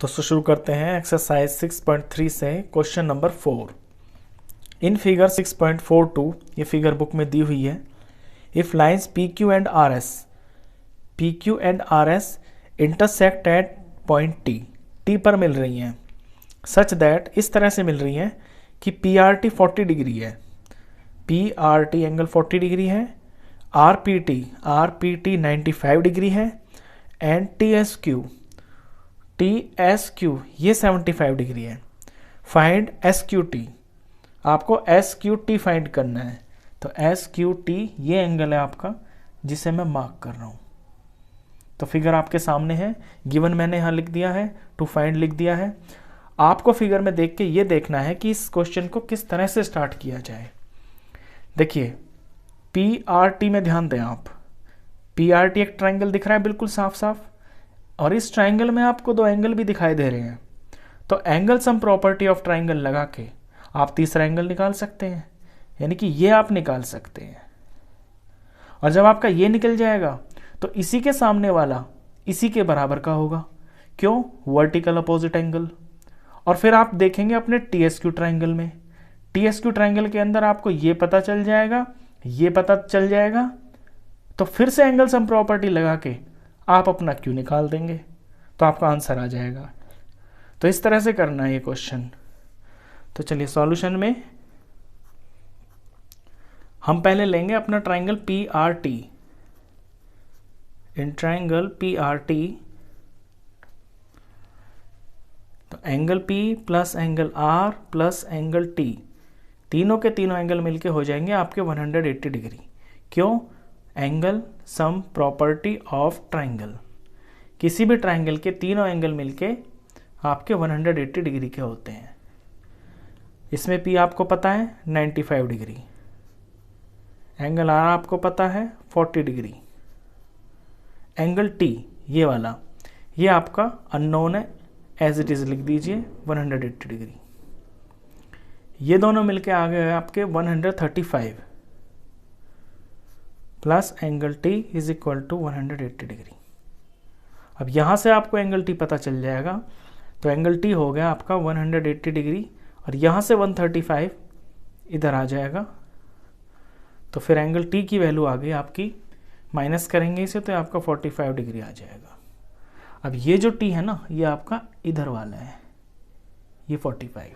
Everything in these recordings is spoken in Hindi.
तो शुरू करते हैं एक्सरसाइज 6.3 से क्वेश्चन नंबर 4। इन फिगर 6.42 ये फिगर बुक में दी हुई है। If lines PQ and RS intersect at point T पर मिल रही हैं, सच दैट इस तरह से मिल रही हैं कि PRT 40 डिग्री है, PRT एंगल 40 डिग्री है, RPT 95 डिग्री है एंड TSQ ये 75 डिग्री है। फाइंड SQT, आपको SQT फाइंड करना है। तो SQT ये एंगल है आपका जिसे मैं मार्क कर रहा हूँ। तो फिगर आपके सामने है, गिवन मैंने यहाँ लिख दिया है, टू फाइंड लिख दिया है। आपको फिगर में देख के ये देखना है कि इस क्वेश्चन को किस तरह से स्टार्ट किया जाए। देखिए PRT में ध्यान दें आप, PRT एक ट्राइंगल दिख रहा है बिल्कुल साफ साफ, और इस ट्राइंगल में आपको दो एंगल भी दिखाई दे रहे हैं। तो angle sum property of triangle लगा के आप तीसरा एंगल निकाल सकते हैं, यानी कि ये आप निकाल सकते हैं। और जब आपका ये निकल जाएगा तो इसी के सामने वाला इसी के बराबर का होगा। क्यों? Vertical opposite angle. और फिर आप देखेंगे अपने TSQ ट्राइंगल में, TSQ ट्राइंगल के अंदर आपको ये पता चल जाएगा, ये पता चल जाएगा, तो फिर से एंगल सम प्रॉपर्टी लगा के आप अपना Q निकाल देंगे तो आपका आंसर आ जाएगा। तो इस तरह से करना है ये क्वेश्चन। तो चलिए सॉल्यूशन में हम पहले लेंगे अपना triangle PRT। In triangle PRT तो angle P plus angle R plus angle T, तीनों के तीनों एंगल मिलके हो जाएंगे आपके 180 डिग्री। क्यों? Angle sum property of triangle, किसी भी ट्राइंगल के तीनों एंगल मिलके आपके 180 डिग्री के होते हैं। इसमें P आपको पता है 95 डिग्री, एंगल R आपको पता है 40 डिग्री, एंगल T ये वाला ये आपका अननोन है, एज इट इज लिख दीजिए 180 डिग्री। ये दोनों मिलके आ गए आपके 135 plus angle T is equal to 180 degree. अब यहाँ से आपको एंगल T पता चल जाएगा, तो एंगल T हो गया आपका 180 डिग्री और यहाँ से 135 इधर आ जाएगा। तो फिर एंगल T की वैल्यू आ गई आपकी, माइनस करेंगे इसे तो आपका 45 डिग्री आ जाएगा। अब ये जो T है ना, ये आपका इधर वाला है, ये 45।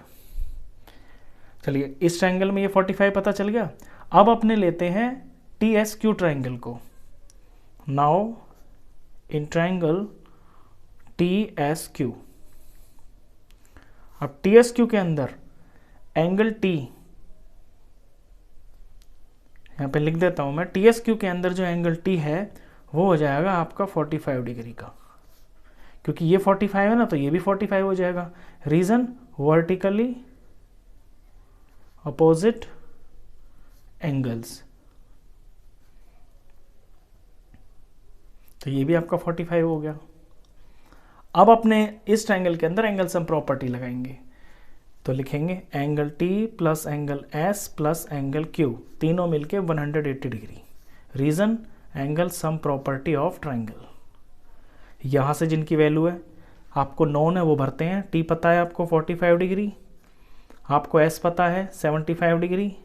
चलिए इस ट्रायंगल में ये 45 पता चल गया। अब अपने लेते हैं TSQ ट्रायंगल को। नाउ इन ट्रायंगल TSQ, अब TSQ के अंदर एंगल T यहाँ पे लिख देता हूं मैं, TSQ के अंदर जो एंगल T है वो हो जाएगा आपका 45 डिग्री का। क्योंकि ये 45 है ना, तो ये भी 45 हो जाएगा। रीजन वर्टिकली अपोजिट एंगल्स, तो ये भी आपका 45 हो गया। अब अपने इस ट्रायंगल के अंदर एंगल सम प्रॉपर्टी लगाएंगे, तो लिखेंगे angle T plus angle S plus angle Q, तीनों मिलके 180 degree. Reason angle sum property of triangle. यहाँ से जिनकी वैल्यू है आपको नोन है वो भरते हैं। T पता है आपको 45 डिग्री, आपको S पता है 75 डिग्री,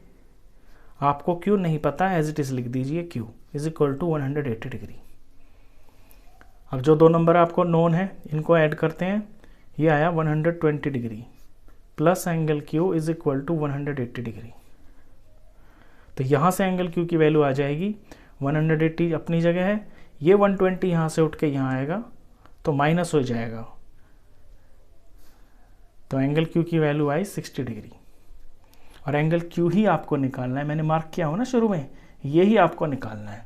आपको Q नहीं पता है, एज इट इज लिख दीजिए Q is equal to 180 degree. अब जो दो नंबर आपको नोन है इनको ऐड करते हैं, ये आया 120 degree plus angle Q is equal to 180 degree. तो यहाँ से एंगल Q की वैल्यू आ जाएगी 180 अपनी जगह है, ये 120 यहाँ से उठ के यहाँ आएगा तो माइनस हो जाएगा, तो एंगल Q की वैल्यू आई 60 डिग्री। और एंगल Q ही आपको निकालना है, मैंने मार्क किया हो ना शुरू में, ये ही आपको निकालना है।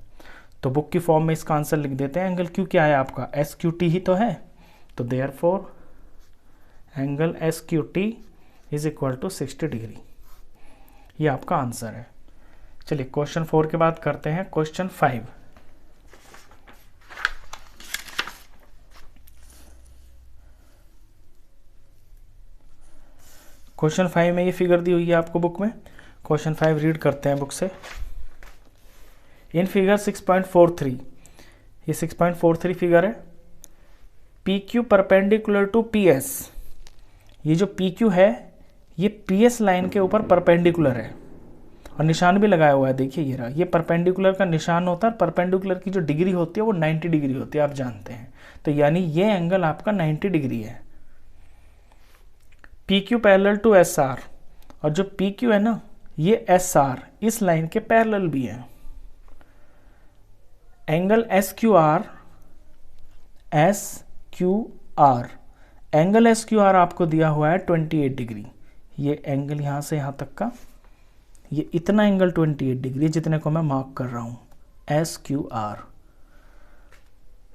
तो बुक की फॉर्म में इसका आंसर लिख देते हैं। एंगल Q क्या है आपका? SQT ही तो है, तो therefore angle SQT is equal to 60 degree, ये आपका आंसर है। चलिए क्वेश्चन 4 के बाद करते हैं क्वेश्चन 5। क्वेश्चन 5 में ये फिगर दी हुई है आपको बुक में। क्वेश्चन 5 रीड करते हैं बुक से। इन फिगर 6.43, ये 6.43 फिगर है। P Q perpendicular to P S, ये जो पी क्यू है ये पी एस लाइन के ऊपर परपेंडिकुलर है और निशान भी लगाया हुआ है, देखिए ये रहा, ये परपेंडिकुलर का निशान होता है। परपेंडिकुलर की जो डिग्री होती है वो 90 डिग्री होती है, आप जानते हैं। तो यानी ये एंगल आपका 90 डिग्री है। P Q parallel to S R, और जो पी क्यू है ना ये एस आर इस लाइन के पैरेलल भी है। Angle S Q R, S Q R, angle S Q R आपको दिया हुआ है 28 डिग्री। ये एंगल यहाँ से यहाँ तक का ये इतना एंगल 28 डिग्री जितने को मैं मार्क कर रहा हूँ, एस क्यू आर।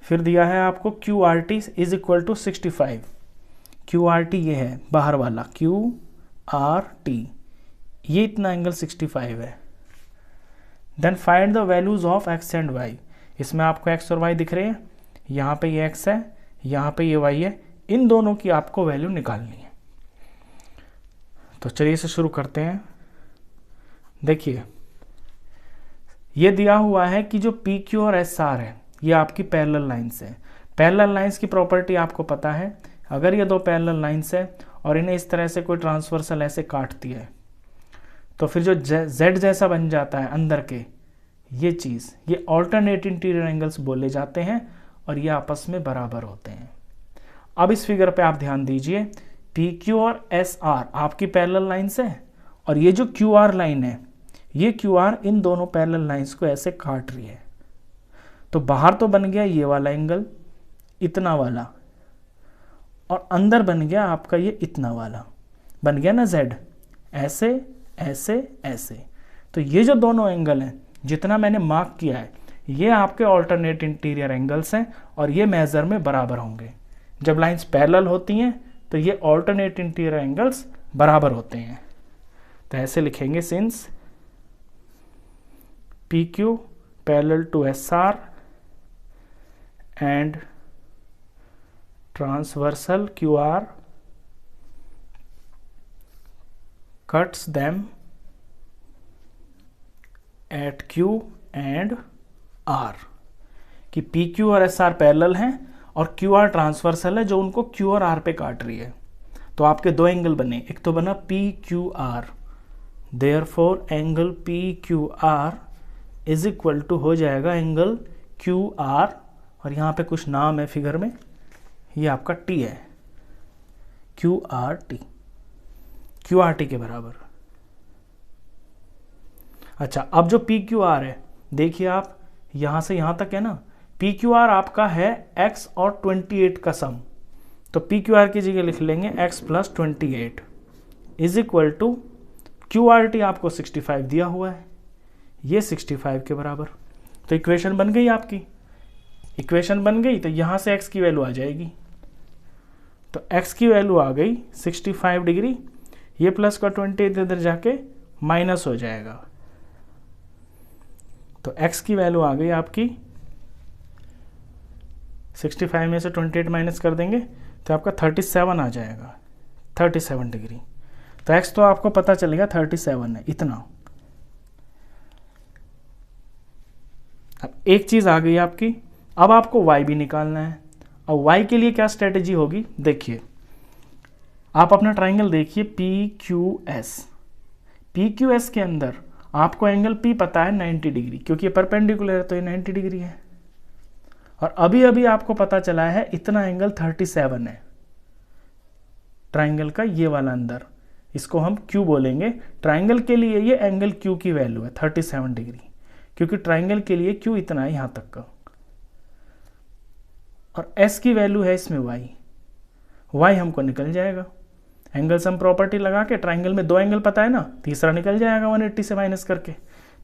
फिर दिया है आपको Q R T is equal to 65। Q R T ये है बाहर वाला, क्यू आर टी, ये इतना एंगल 65 है। Then find the values of X and Y. इसमें आपको एक्स और वाई दिख रहे हैं, यहाँ पे ये एक्स है, यहाँ पे ये वाई है, इन दोनों की आपको वैल्यू निकालनी है। तो चलिए इसे शुरू करते हैं। देखिए ये दिया हुआ है कि जो पी क्यू और एस आर है ये आपकी पैरेलल लाइन्स है। पैरेलल लाइन्स की प्रॉपर्टी आपको पता है, अगर ये दो पैरेलल लाइन्स है और इन्हें इस तरह से कोई ट्रांसवर्सल ऐसे काटती है तो फिर जो जेड जैसा बन जाता है अंदर के ये चीज़, ये ऑल्टरनेट इंटीरियर एंगल्स बोले जाते हैं और ये आपस में बराबर होते हैं। अब इस फिगर पे आप ध्यान दीजिए, पी क्यू और एस आर आपकी पैरेलल लाइन्स है और ये जो क्यू आर लाइन है ये क्यू आर इन दोनों पैरेलल लाइन्स को ऐसे काट रही है। तो बाहर तो बन गया ये वाला एंगल इतना वाला, और अंदर बन गया आपका ये इतना वाला, बन गया ना जेड, ऐसे ऐसे ऐसे। तो ये जो दोनों एंगल हैं जितना मैंने मार्क किया है ये आपके ऑल्टरनेट इंटीरियर एंगल्स हैं और ये मेजर में बराबर होंगे। जब लाइंस पैरेलल होती हैं तो ये ऑल्टरनेट इंटीरियर एंगल्स बराबर होते हैं। तो ऐसे लिखेंगे, since P Q parallel to S R and transversal QR cuts them at Q and R, कि PQ और SR पैरेलल हैं और QR ट्रांसवर्सल है जो उनको Q और R पे काट रही है। तो आपके दो एंगल बने, एक तो बना PQR, therefore angle PQR is equal to हो जाएगा एंगल QR, और यहाँ पे कुछ नाम है फिगर में, ये आपका T है, QRT, QRT के बराबर। अच्छा, अब जो PQR है देखिए आप यहाँ से यहाँ तक है ना, PQR आपका है x और 28 का सम। तो PQR की जगह लिख लेंगे x plus 28 is equal to QRT आपको 65 दिया हुआ है, ये 65 के बराबर। तो इक्वेशन बन गई आपकी, इक्वेशन बन गई तो यहाँ से x की वैल्यू आ जाएगी। तो x की वैल्यू आ गई 65 डिग्री, ये प्लस का 28 इधर जाके माइनस हो जाएगा। तो x की वैल्यू आ गई आपकी 65 में से 28 माइनस कर देंगे तो आपका 37 आ जाएगा, 37 डिग्री। तो x तो आपको पता चलेगा 37 है इतना। अब एक चीज़ आ गई आपकी, अब आपको y भी निकालना है। अब y के लिए क्या स्ट्रेटेजी होगी, देखिए आप अपना ट्राइंगल देखिए PQS। PQS के अंदर आपको एंगल P पता है 90 डिग्री, क्योंकि ये परपेंडिकुलर है तो ये 90 डिग्री है। और अभी अभी आपको पता चला है इतना एंगल 37 है ट्राइंगल का, ये वाला अंदर, इसको हम Q बोलेंगे। ट्राइंगल के लिए ये एंगल Q की वैल्यू है 37 डिग्री, क्योंकि ट्राइंगल के लिए Q इतना है यहाँ तक का, और S की वैल्यू है इसमें y हमको निकल जाएगा। एंगल सम प्रॉपर्टी लगा के ट्राइंगल में दो एंगल पता है ना, तीसरा निकल जाएगा 180 से माइनस करके।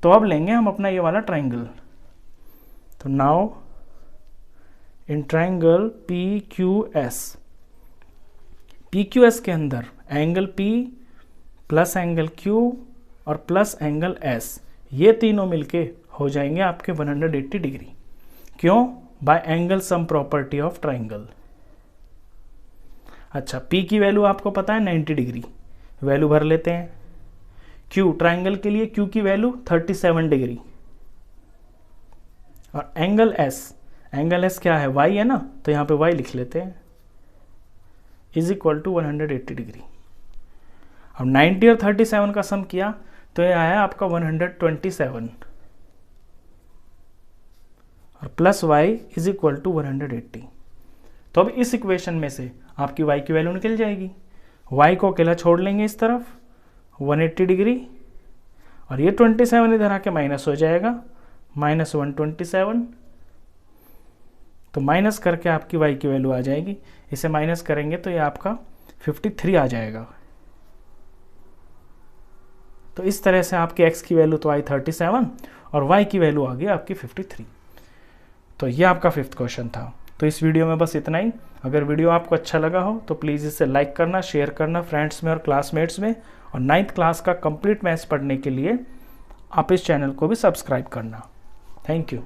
तो अब लेंगे हम अपना ये वाला ट्राइंगल। तो नाउ इन ट्राइंगल PQS के अंदर angle P plus angle Q और प्लस एंगल S, ये तीनों मिलके हो जाएंगे आपके 180 डिग्री। क्यों? Bye angle sum property of triangle. अच्छा, P की वैल्यू आपको पता है 90 डिग्री, वैल्यू भर लेते हैं। Q, ट्राइंगल के लिए Q की वैल्यू 37 डिग्री, और एंगल S, एंगल एस क्या है, वाई है ना, तो यहाँ पे वाई लिख लेते हैं, इज इक्वल टू 180 डिग्री। अब 90 और 37 का सम किया तो ये आया आपका 127 और plus Y is equal to 180। तो अब इस इक्वेशन में से आपकी y की वैल्यू निकल जाएगी, y को अकेला छोड़ लेंगे इस तरफ 180 डिग्री और ये 27 इधर आके माइनस हो जाएगा, माइनस 127, तो माइनस करके आपकी y की वैल्यू आ जाएगी। इसे माइनस करेंगे तो ये आपका 53 आ जाएगा। तो इस तरह से आपकी x की वैल्यू तो आई 37 और y की वैल्यू आ गई आपकी 53। तो ये आपका 5th क्वेश्चन था। तो इस वीडियो में बस इतना ही। अगर वीडियो आपको अच्छा लगा हो तो प्लीज़ इसे लाइक करना, शेयर करना फ्रेंड्स में और क्लासमेट्स में, और 9th क्लास का कंप्लीट मैथ्स पढ़ने के लिए आप इस चैनल को भी सब्सक्राइब करना। Thank you.